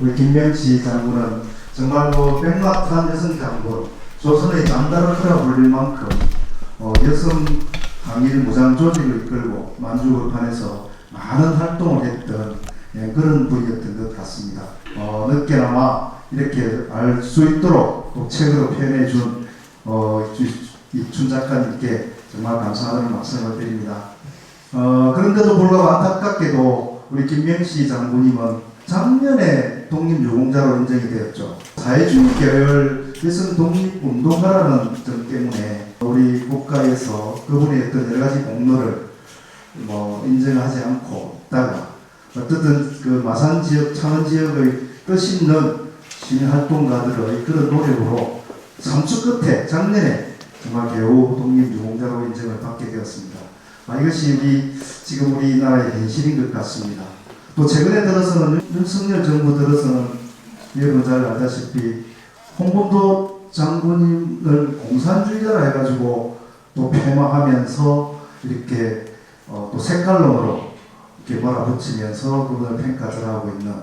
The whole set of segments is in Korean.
우리 김명시 장군은 정말 백마탄 여성 장군, 조선의 장다르크라 불릴 만큼 여성 항일 무장 조직을 이끌고 만주급판에서 많은 활동을 했던 그런 분이었던 것 같습니다. 늦게나마 이렇게 알 수 있도록 또 책으로 표현해 준 이춘 작가님께 정말 감사하다는 말씀을 드립니다. 그런데도 불구하고 안타깝게도 우리 김명시 장군님은 작년에 독립유공자로 인정이 되었죠. 사회주의 계열 여성 독립운동가라는 점 때문에 우리 국가에서 그분의 어떤 여러 가지 공로를 인정하지 않고 있다가 어쨌든 그 마산 지역, 창원 지역의 뜻있는 시민활동가들의 그런 노력으로 3주 끝에 작년에 정말 겨우 독립유공자로 인정을 받게 되었습니다. 이것이 지금 우리나라의 현실인 것 같습니다. 또 최근에 들어서는 윤석열 정부 들어서는 여러분 잘 알다시피 홍범도 장군님을 공산주의자라 해가지고 또 폐마하면서 이렇게 또 색깔론으로 이렇게 몰아붙이면서 그분을 평가절하고 있는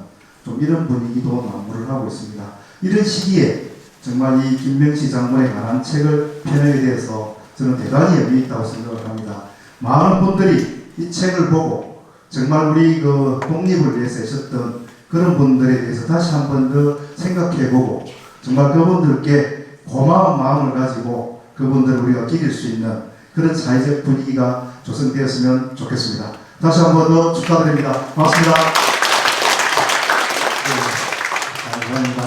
좀 이런 분위기도 난무를 하고 있습니다. 이런 시기에 정말 이 김명시 장군에 관한 책을 펴내게 돼서 저는 대단히 의미 있다고 생각을 합니다. 많은 분들이 이 책을 보고 정말 우리 그 독립을 위해서 애썼던 그런 분들에 대해서 다시 한 번 더 생각해보고 정말 그분들께 고마운 마음을 가지고 그분들을 우리가 기릴 수 있는 그런 사회적 분위기가 조성되었으면 좋겠습니다. 다시 한 번 더 축하드립니다. 고맙습니다. 네, 감사합니다.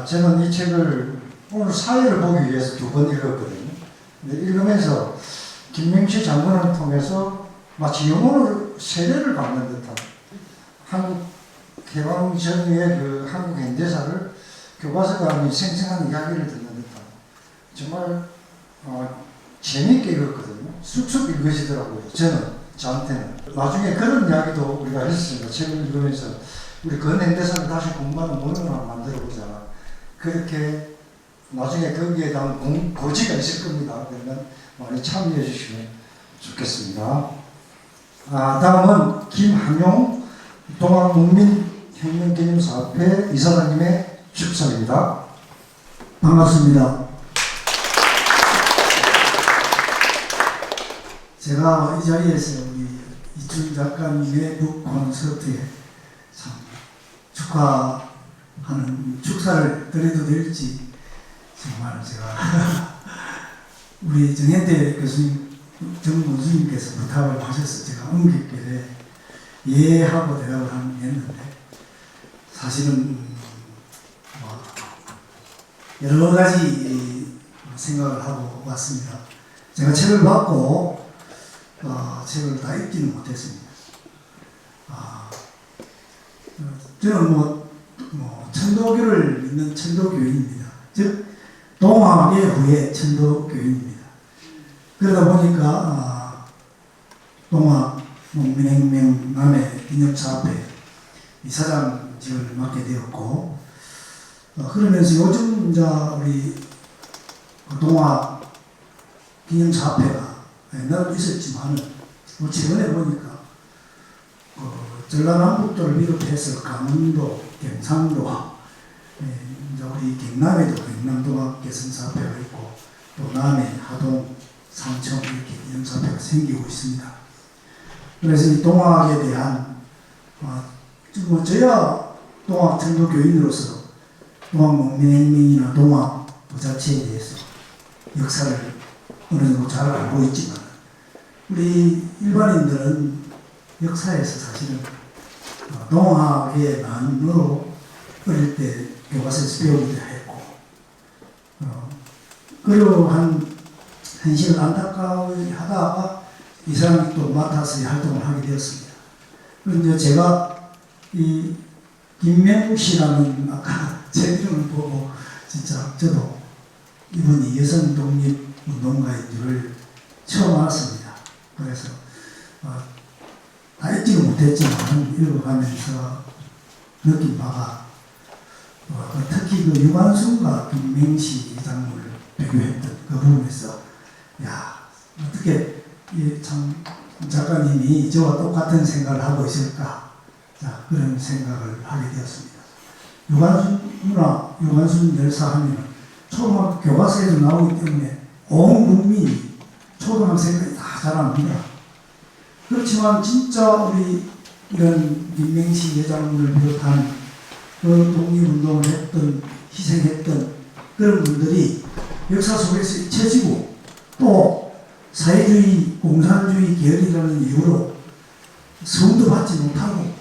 저는 이 책을 오늘 사회를 보기 위해서 2번 읽었거든요. 읽으면서 김명시 장군을 통해서 마치 영혼을 세례를 받는 듯한 한국 개방 전후의 그 한국 현대사를 교과서가 아닌 생생한 이야기를 듣는 듯한 정말 재미있게 읽었거든요. 쑥쑥 읽으시더라고요. 저한테는. 나중에 그런 이야기도 우리가 했습니다. 책을 읽으면서 우리 근현대사를 다시 공부하는 모임을 만들어보자. 그렇게 나중에 거기에 대한 고지가 있을 겁니다. 그러면 많이 참여해 주시면 좋겠습니다. 다음은 김한용 동학농민혁명기념사업회 이사장님의 축사입니다. 반갑습니다. 제가 이 자리에서 우리 이춘 작가님의 북 콘서트에 참 축하하는 축사를 드려도 될지 정말 제가 우리 정현대 교수님, 정 교수님께서 부탁을 하셔서 제가 응급길에 예하고 대답을 했는데 사실은 여러 가지 생각을 하고 왔습니다. 제가 책을 받고 책을 다 읽지는 못했습니다. 저는 천도교를 믿는 천도교인입니다. 즉 동학의 후예 천도교인입니다. 그러다 보니까 동학농민혁명 남해 기념사업회 이사장직을 맡게 되었고 그러면서 요즘 우리 동학 기념사업회가 옛날에도 있었지만 최근에 보니까 전라남북도를 비롯해서 강원도, 경상도, 이제 우리 경남에도 경남동학 개성사업회가 있고 또 남해, 하동, 삼청 이렇게 기념사업회가 생기고 있습니다. 그래서 이 동학에 대한 저야 동학 천도교인으로서 동학농민혁명이나 동학 부자체에 대해서 역사를 어느 정도 잘 알고 있지만 우리 일반인들은 역사에서 사실은 동학의만으로 어릴 때 교과서에서 배우기도 했고 그러한 현실을 안타까워하다가 이 사람이 또 맡아서 활동을 하게 되었습니다. 그런데 제가 이 김명시라는 아까 제 이름을 보고 진짜 저도 이분이 여성 독립 운동가인 줄을 처음 알았습니다. 그래서 다 읽지는 못했지만 읽어가면서 느낀 바가 특히 그 유관순과 김명시 장군을 비교했던 그 부분에서 어떻게 참 작가님이 저와 똑같은 생각을 하고 있을까 자, 그런 생각을 하게 되었습니다. 유관순 열사 하면 초등학교 교과서에도 나오기 때문에 온 국민이 초등학생들이 다 잘 압니다. 그렇지만 진짜 우리 이런 민명시 회장님을 비롯한 그 독립운동을 했던, 희생했던 그런 분들이 역사 속에서 잊혀지고 또 사회주의, 공산주의 계열이라는 이유로 성도 받지 못하고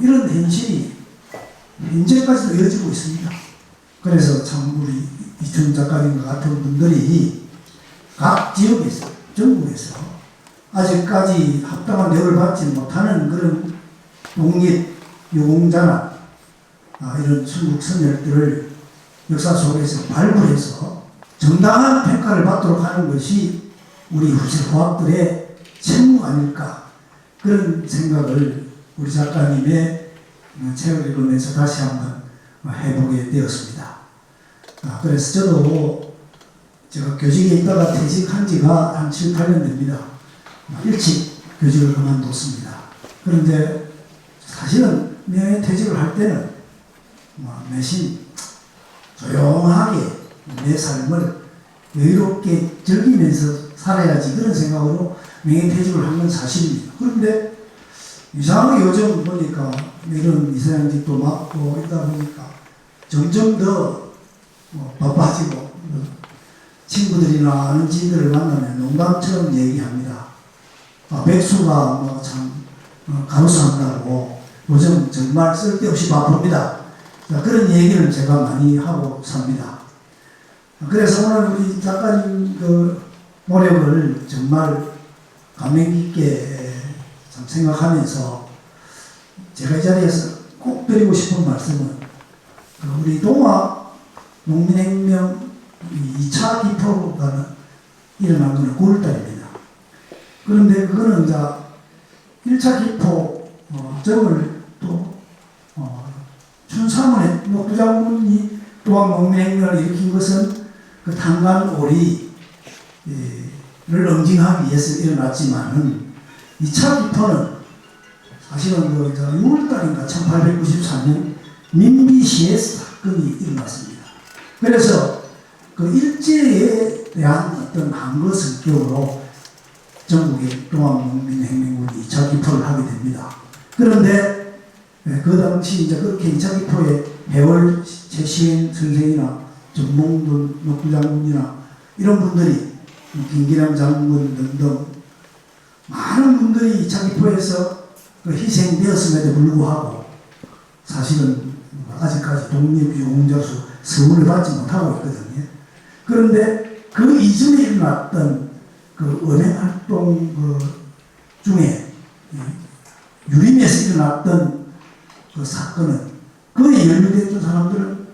이런 현실이 현재까지도 이어지고 있습니다. 그래서 참 우리 이춘 작가님과 같은 분들이 각 지역에서, 전국에서 아직까지 합당한 대우를 받지 못하는 그런 독립 유공자나 이런 순국 선열들을 역사 속에서 발굴해서 정당한 평가를 받도록 하는 것이 우리 후세 후학들의 책무 아닐까, 그런 생각을 우리 작가님의 책을 읽으면서 다시 한번 해보게 되었습니다. 그래서 저도 제가 교직에 있다가 퇴직한 지가 한 7, 8년 됩니다. 일찍 교직을 그만뒀습니다. 그런데 사실은 퇴직을 할 때는 내심 조용하게 내 삶을 여유롭게 즐기면서 살아야지, 그런 생각으로 명예퇴직을 한 건 사실입니다. 그런데 이상하게 요즘 보니까 이런 이사장직도 맡고 있다 보니까 점점 더 바빠지고, 친구들이나 아는 지인들을 만나면 농담처럼 얘기합니다. 백수가 참 가로수한다고 요즘 정말 쓸데없이 바쁩니다. 그런 얘기를 제가 많이 하고 삽니다. 그래서 오늘 우리 작가님 그 노력을 정말 감명 깊게 참 생각하면서 제가 이 자리에서 꼭 드리고 싶은 말씀은 우리 동아 농민혁명 2차 기포가 일어난 것은 9월달입니다. 그런데 그거는 이제 1차 기포 정을 또 춘삼원의 녹두장군이 또한 농민혁명을 일으킨 것은 그 탄간오리를 응징하기 위해서 일어났지만은 2차 기포는 사실은 6월달인가 1894년 민비시에서 사건이 일어났습니다. 그래서 그 일제에 대한 어떤 항거 성격으로 전국의 동학농민혁명군이 2차 기포를 하게 됩니다. 그런데 그 당시 이제 그렇게 2차 기포에 해월 최시현 선생이나 전몽돈 녹부장군이나 이런 분들이, 김기남 장군 등등 많은 분들이 2차 기포에서 희생되었음에도 불구하고 사실은 아직까지 독립유공자수 서울을 받지 못하고 있거든요. 그런데 그 이전에 일어났던 그 은행활동 중에 유림에서 일어났던 그 사건은 그에 연루됐던 사람들은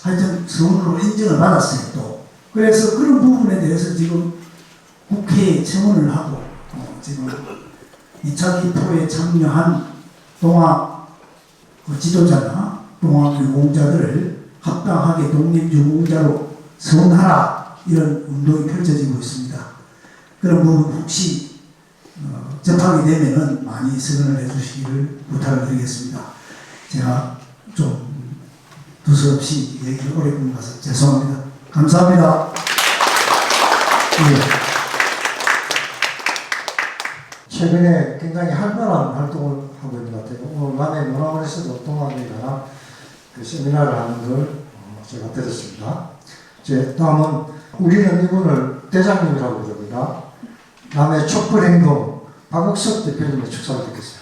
하여튼 서울로 인정을 받았어요. 또 그래서 그런 부분에 대해서 지금 국회에 청원을 하고 지금 2차 기포에 참여한 동학 지도자나 동학유공자들을 합당하게 독립유공자로 서원하라, 이런 운동이 펼쳐지고 있습니다. 그런 부분 혹시 접하게 되면은 많이 서원을 해주시기를 부탁을 드리겠습니다. 제가 좀 두서없이 얘기를 오래 끊어서 죄송합니다. 감사합니다. 네. 최근에 굉장히 활발한 활동을 하고 있는 것 같아요. 오늘 남해 문화원에서도 동학에 관한 그 세미나를 하는 걸 제가 들었습니다. 제 다음은 우리는 이분을 대장님이라고 부릅니다. 남해 촛불행동 박옥석 대표님의 축사를 듣겠습니다.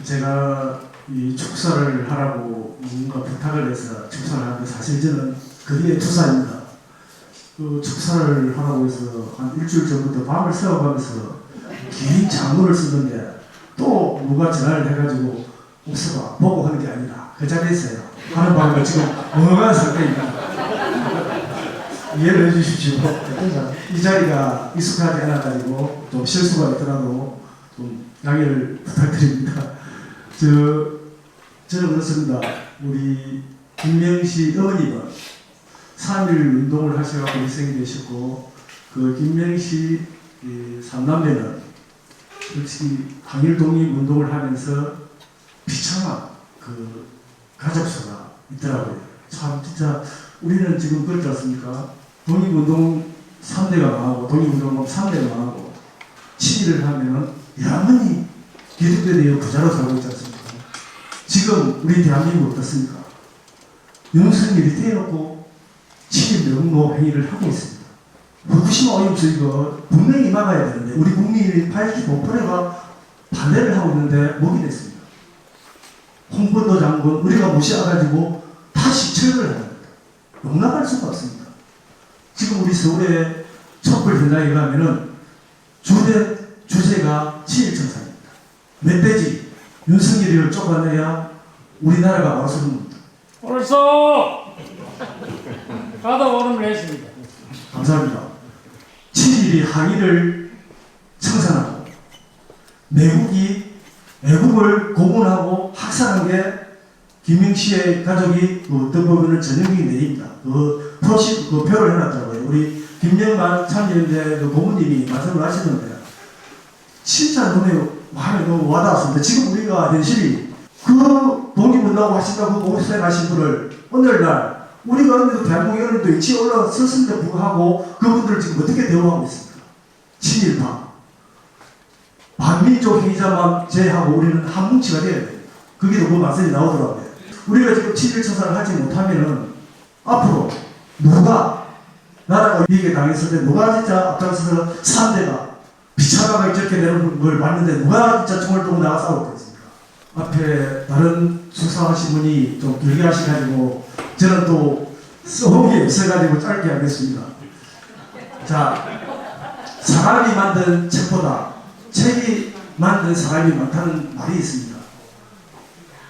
제가 이 축사를 하라고 누군가 부탁을 해서 축사를 하는데 사실 저는 거기에 투사입니다. 그 축사를 하라고 해서 한 일주일 전부터 밤을 새워가면서 긴 장문을 쓰는데 또 누가 전화를 해가지고 옥서가 보고 하는 게 아니라 그 자리에서요 하는 방법을 지금 엉엉한 상태입니다. 이해를 해주십시오. 이 자리가 익숙하지 않아가지고 좀 실수가 있더라도 좀 양해를 부탁드립니다. 저는 그렇습니다. 우리 김명시 어머님은 3.1 운동을 하셔서 희생이 되셨고, 그 김명시 이 삼남매는 솔직히 항일 독립운동을 하면서 비참한 그 가족수가 있더라고요. 참 진짜 우리는 지금 그렇지 않습니까? 독립운동 3대가 망하고 독립운동범 3대가 망하고 친일을 하면은 영원히 기득권에 대해 부자로 살고 있지 않습니까? 지금 우리 대한민국 어떻습니까? 윤석열이 대놓고 친일 명모 행위를 하고 있습니다. 후쿠시마 오염수 이거 분명히 막아야 되는데 우리 국민의 85%가 반대를 하고 있는데 목이 됐습니다. 홍범도 장군 우리가 모셔가지고 다시 철거를 합니다. 용납할 수가 없습니다. 지금 우리 서울의 촛불 현장에 가면은 주제가 친일청산입니다. 멧돼지 윤석열이를 쫓아내야 우리나라가 바로 서는 옳소! 가다 오름을 했습니다. 감사합니다. 친일이 항일을 청산하고 내국이 애국을 고문하고 학살한 게 김명씨의 가족이 어떤 부분을 전형적인 내입니다. 그 표를 해놨더라고요. 우리 김영만 참여연대 그 고문님이 말씀을 하시던데 진짜 마음에 너무 와닿았습니다. 지금 우리가 현실이 그 독립운동 하신다고 고생하신 분을 오늘날 우리가 언니도 대한민국 언니도 일찍 올라섰음에도 불구하고 그분들을 지금 어떻게 대우하고 있습니까? 친일파 반민족 행위자만 제외하고 우리는 한 뭉치가 돼야 돼요. 그게 너무 말씀이 나오더라고요. 우리가 지금 친일 청산을 하지 못하면은 앞으로 누가 나라가 위기에 당했을 때 누가 진짜 앞장서서 3대가 비참하게 저렇게 되는 걸 봤는데 누가 진짜 총을 들고 나가 싸웠겠습니까? 앞에 다른 수사하신 분이 좀 길게 하셔가지고 저는 또 써먹이 없어가지고 짧게 하겠습니다. 자, 사람이 만든 책보다 책이 만든 사람이 많다는 말이 있습니다.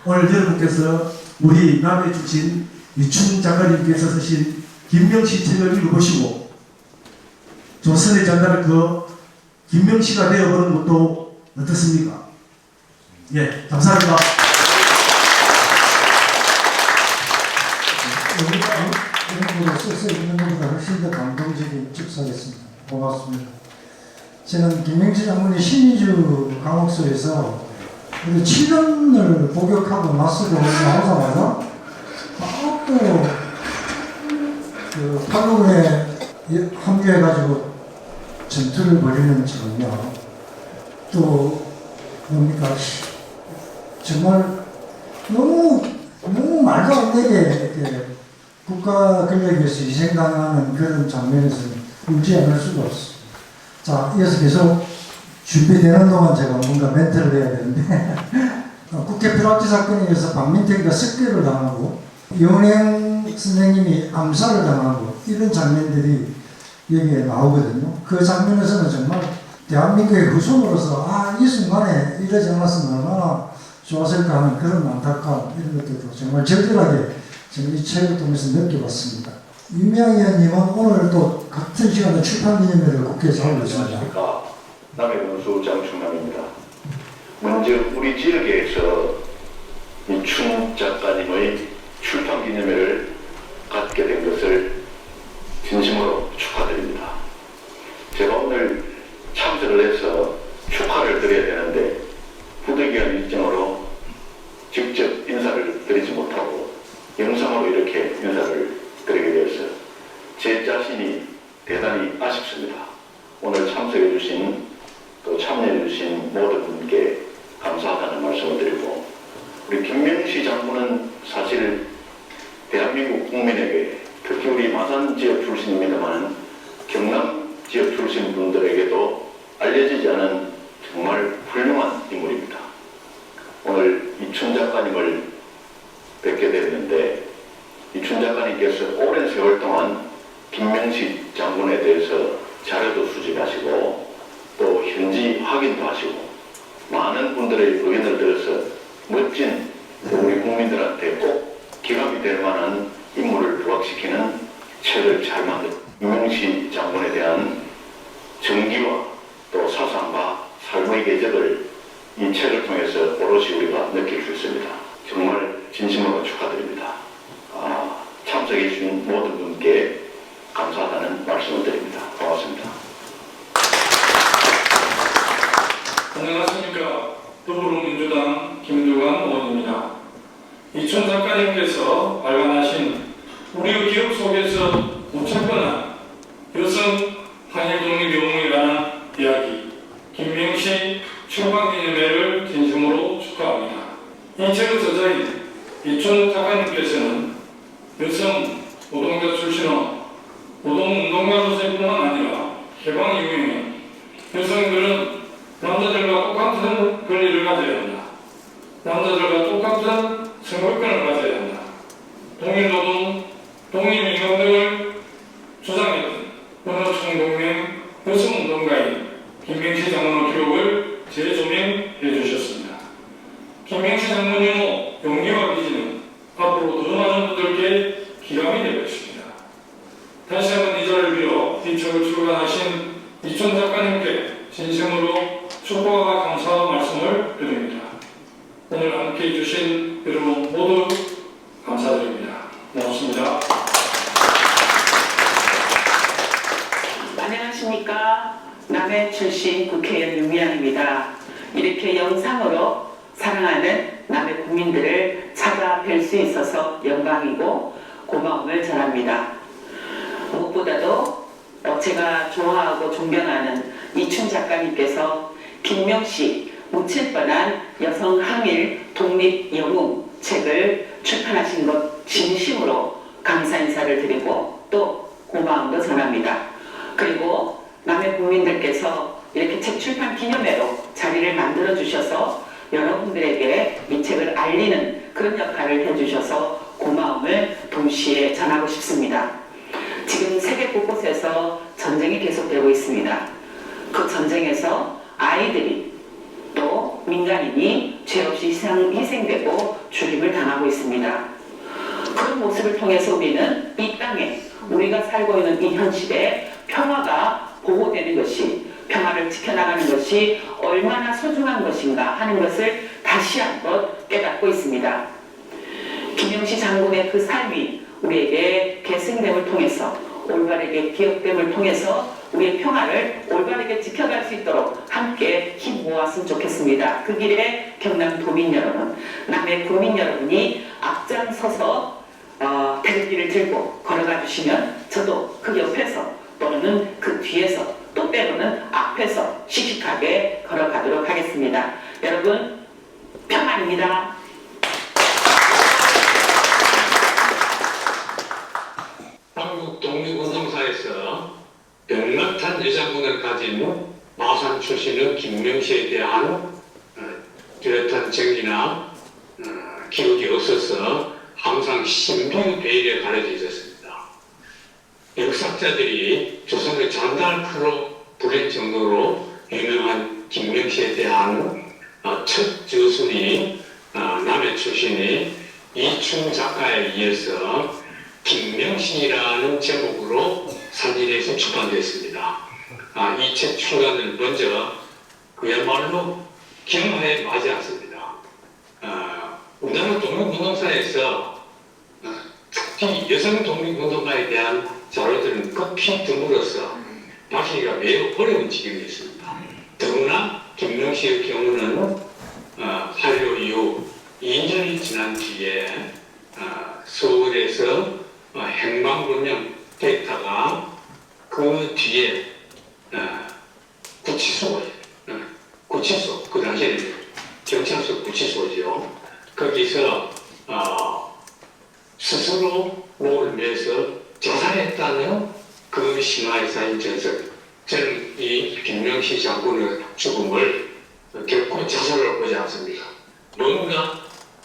오늘 여러분께서 우리 남해 출신 이춘 작가님께서 쓰신 김명시 책을 읽어보시고 조선의 전달을 그 김명시가 되어보는 것도 어떻습니까? 예, 감사합니다. 여러분들이 써서 있는 것보다 훨씬 더 감동적인 축사였습니다. 고맙습니다. 저는 김명시 장군이 신의주 감옥소에서 7년을 복역하고 나서고 나오자마자 바로 그 팔로에 합류해가지고 전투를 벌이는 장면 또 뭡니까 정말 너무 말도 안 되게 이렇게 국가 권력에 위해서 희생당하는 그런 장면에서 울지 않을 수가 없습니다. 자, 이어서 계속 준비되는 동안 제가 뭔가 멘트를 해야 되는데 국회 프락치 사건에 의해서 박민택이가 습격을 당하고 연행 선생님이 암살을 당하고 이런 장면들이 여기에 나오거든요. 그 장면에서는 정말 대한민국의 후손으로서 이 순간에 이러지 않았으면 얼마나 좋았을까 하는 그런 안타까움 이런 것들도 정말 절절하게 저는 이 책을 통해서 느껴봤습니다. 윤미향 의원님은 오늘 또 같은 시간에 출판기념회를 국회에서 하고 있습니다. 남해군수 장충남입니다. 먼저 우리 지역에서 이춘 작가님의 출판기념회를 갖게 된 것을 진심으로 축하드립니다. 제가 오늘 참석을 해서 축하를 드려야 되는데 부득이한 일정으로 직접 인사를 드리지 못하고 영상으로 이렇게 인사를 드리게 되어서 제 자신이 대단히 아쉽습니다. 오늘 참석해 주신 또 참여해 주신 모든 분께 감사하다는 말씀을 드리고 우리 김명시 장군은 사실 대한민국 국민에게 특히 우리 마산 지역 출신입니다만 경남 지역 출신 분들에게도 알려지지 않은 정말 훌륭한 인물입니다. 오늘 이춘 작가님을 뵙게 됐는데 이춘 작가님께서 오랜 세월 동안 김명시 장군에 대해서 자료도 수집하시고 또 현지 확인도 하시고 많은 분들의 의견을 들어서 멋진 우리 국민들한테 꼭 기감이 될 만한 인물을 부각시키는 책을 잘 만든 김명시 장군에 대한 정기와 또 사상과 삶의 궤적을 이 책을 통해서 오롯이 우리가 느낄 수 있습니다. 정말 진심으로 축하드립니다. 참석해 주신 모든 분께 감사하다는 말씀을 드립니다. 고맙습니다. 안녕하십니까. 더불어민주당 김두관 의원입니다. 이춘 작가님께서 발간하신 우리 기억 속에서 묻혀뻔한 여성 항일 독립 영웅에 관한 이야기 김명시 출판기념회를 진심으로 축하합니다. 이 책의 저자인 이춘 작가님께서는 여성 노동자 출신의 노동운동가로서뿐만 아니라 해방 이후에 여성들은 남자들과 똑같은 권리를 가져야 한다. 남자들과 똑같은 선거권을 가져야 한다. 동일노동, 동일임금 등을 주장했던 어느 총동맹 여성운동가인 김명시 장군의 기록을 재조명해 주셨습니다. 김명시 장군의 용기와 비전은 앞으로 더 많은 분들께 기감이 될 것입니다. 다시 한번 이 자리를 빌어 이 책을 출간하신 이춘 작가님께 진심으로 축복과 감사의 말씀을 드립니다. 오늘 함께해 주신 여러분 모두 감사드립니다. 고맙습니다. 안녕하십니까. 남해 출신 국회의원 윤미향입니다. 이렇게 영상으로 사랑하는 남해 국민들을 찾아뵐 수 있어서 영광이고 고마움을 전합니다. 무엇보다도 제가 좋아하고 존경하는 이춘 작가님께서 김명시 묻힐 뻔한 여성 항일 독립 영웅 책을 출판하신 것 진심으로 감사 인사를 드리고 또 고마움도 전합니다. 그리고 남해 국민들께서 이렇게 책 출판 기념회로 자리를 만들어 주셔서 여러분들에게 이 책을 알리는 그런 역할을 해주셔서 고마움을 동시에 전하고 싶습니다. 지금 세계 곳곳에서 전쟁이 계속되고 있습니다. 그 전쟁에서 아이들이 또 민간인이 죄 없이 희생되고 죽임을 당하고 있습니다. 그런 모습을 통해서 우리는 이 땅에 우리가 살고 있는 이 현실에 평화가 보호되는 것이, 평화를 지켜나가는 것이 얼마나 소중한 것인가 하는 것을 다시 한번 깨닫고 있습니다. 김명시 장군의 그 삶이 우리에게 계승됨을 통해서, 올바르게 기억됨을 통해서 우리의 평화를 올바르게 지켜갈 수 있도록 함께 힘 모았으면 좋겠습니다. 그 길에 경남 도민 여러분, 남해 국민 여러분이 앞장서서 대리기를 들고 걸어가 주시면 저도 그 옆에서 또는 그 뒤에서 또 때로는 앞에서 씩씩하게 걸어가도록 하겠습니다. 여러분 평안입니다. 한국 독립운동사에서 명락한 여자분을 가진 마산 출신의 김명시에 대한 뚜렷한 정의나 기억이 없어서 항상 신비의 베일에 가려져 있었습니다. 역사학자들이 조선의 잔달크로 부를 정도로 유명한 김명시에 대한 첫 저술이 남해 출신의 이춘 작가에 의해서 김명시라는 제목으로 산진에서 출간됐습니다. 이 책 출간을 먼저 그야말로 경하에 맞이했습니다. 우리나라 독립운동사에서 특히 여성 독립운동가에 대한 자료들은 극히 드물어서 받기가 매우 어려운 지경이었습니다. 더구나 김명시의 경우는 한류 이후 2년이 지난 뒤에 서울에서 행방불명 됐다가 그 뒤에 구치소, 그 당시에는 경찰서 구치소죠. 거기서 스스로 목을 매서 자살했다는 그 신화에 쌓인 전설. 저는 이 김명시 장군의 죽음을 결코 자살을 보지 않습니다. 뭔가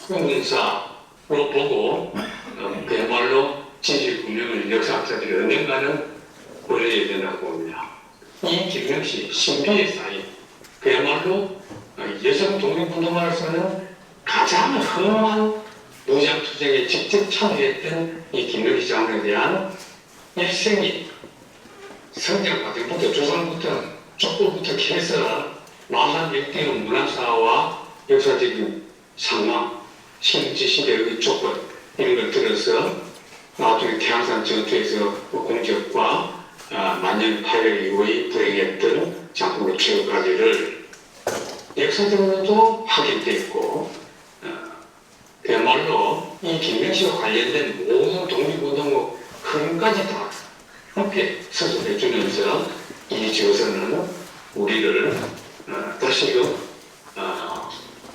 의문사로 보고 그야말로 진실규명을 역사학자들이 언젠가는 벌여야 된다고 봅니다. 이 김명시 신비에 쌓인 그야말로 여성 독립운동가로서는 가장 험한 무장투쟁에 직접 참여했던 이 김명시 장군에 대한 일생이 성장 과정부터 조선부터 족보부터 해서 마산 일대의 문화사와 역사적인 상황, 신지시대의 조건 이런 걸 들어서 나중에 태양산 전투에서 공적과 만년 파열 이후의 불행했던 장군의 최후까지를 역사적으로도 확인되어 있고 그야말로 이 김명식과 관련된 모든 독립운동의 흐름까지 다 함께 서술해주면서 이 조선은 우리를 다시금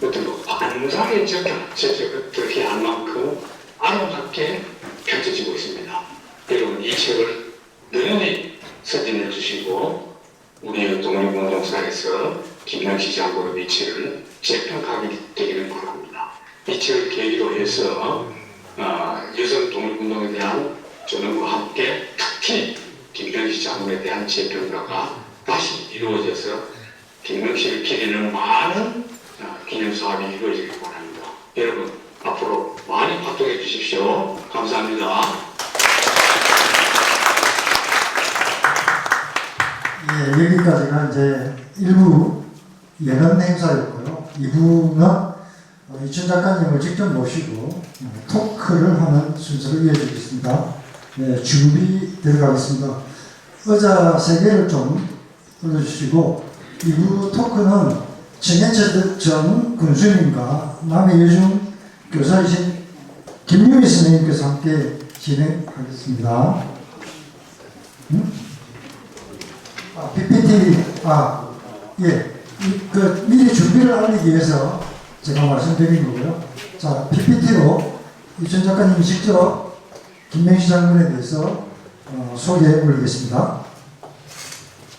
어떤 반사의 적격들이 할 만큼 아름답게 펼쳐지고 있습니다. 여러분 이 책을 널리 서진해 주시고 우리 독립운동사에서 김명식 장군의 위치를 재평가하게 되기를 바랍니다. 이 책을 계기로 해서 여성 독립운동에 대한 전원과 함께 특히 김명식 장군에 대한 재평가가 다시 이루어져서 김명식을 기리는 많은 기념사업이 이루어지길 바랍니다. 여러분 앞으로 많이 활동해 주십시오. 감사합니다. 예, 여기까지가 이제 일부 예능 행사였고요. 2부는 이춘 작가님을 직접 모시고 토크를 하는 순서로 이어지겠습니다. 네, 준비 들어가겠습니다. 의자 3개를 좀 올려주시고 2부 토크는 정현철 전 군수님과 남해여중 교사이신 김유미 선생님께서 함께 진행하겠습니다. PPT, 예, 미리 준비를 알리기 위해서 제가 말씀드린 거고요. 자, PPT로 이춘 작가님이 직접 김명식 장군에 대해서 소개해 올리겠습니다.